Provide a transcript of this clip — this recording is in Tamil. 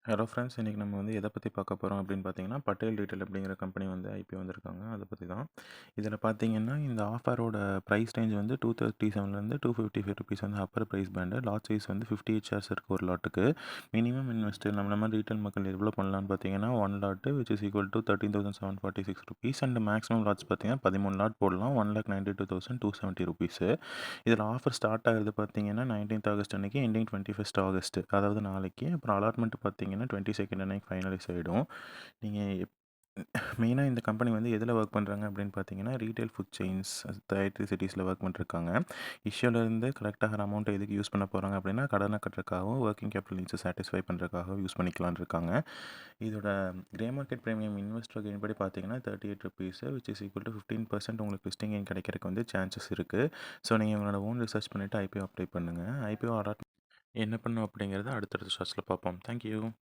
ஹலோ ஃப்ரெண்ட்ஸ், இன்றைக்கி நம்ம வந்து எதை பற்றி பார்க்க போகிறோம் அப்படின்னு பார்த்தீங்கன்னா, பட்டேல் ரீட்டெயில் அப்படிங்கிற கம்பெனி வந்து ஐபிஓ வந்திருக்காங்க. அதை பற்றி தான். இதில் பார்த்தீங்கன்னா, இந்த ஆஃபரோட ப்ரைஸ் ரேஞ்ச் வந்து 237லேருந்து ₹255 வந்து upper price band. Lot size வந்து 58 ஷேர்ஸ் இருக்குது ஒரு லாட்டுக்கு. மினிமம் இன்வெஸ்ட் நம்மள மாதிரி ரீட்டெயில் மக்கள் எவ்வளோ பண்ணலான்னு பார்த்தீங்கன்னா, 1 lot which is equal to ₹13,746 and maximum lots பார்த்தீங்கன்னா 13 லாட் போடலாம். ₹1,92,270. இதில் ஆஃபர் ஸ்டார்ட் ஆகுது பார்த்தீங்கன்னா 19th ஆகஸ்ட் அன்னைக்கு, எண்டிங் 21st ஆகஸ்ட், அதாவது நாளைக்கு. அப்புறம் அலாட்மெண்ட் பார்த்தீங்கன்னா 22nd அன்னைக்கு ஃபைனலைஸ் ஆகிடும். நீங்கள் மெயினாக இந்த கம்பெனி வந்து எதில் ஒர்க் பண்ணுறாங்க அப்படின்னு பார்த்தீங்கன்னா, ரீட்டைல் ஃபுட் செயின்ஸ், டயட்ரி சிட்டிஸில் ஒர்க் பண்ணிருக்காங்க. இஷ்யூலேருந்து கலெக்ட் ஆகிற அமௌண்ட்டை எதுக்கு யூஸ் பண்ண போகிறாங்க அப்படின்னா, கடனை கட்டுறதுக்காகவும் ஒர்க்கிங் கேபிட்டல் நீட்ஸை சாட்டிஸ்ஃபை பண்ணுறதுக்காகவும் யூஸ் பண்ணிக்கலான்னு இருக்காங்க. இதோட grey market premium investor gain படி பார்த்தீங்கன்னா ₹38 விச் இஸ் ஈக்குவல் டு 15% உங்களுக்கு லிஸ்டிங் கெயின் கிடைக்கிறதுக்கு வந்து சான்சஸ் இருக்குது. ஸோ நீங்கள் உங்களோட ஓன் ரிசர்ச் பண்ணிவிட்டு ஐபிஓ அப்ளை பண்ணுங்கள். ஐபிஓ அலாட் என்ன பண்ணும் அப்படிங்கிறத அடுத்தடுத்த ஷார்ட்ஸில் பார்ப்போம். தேங்க்யூ.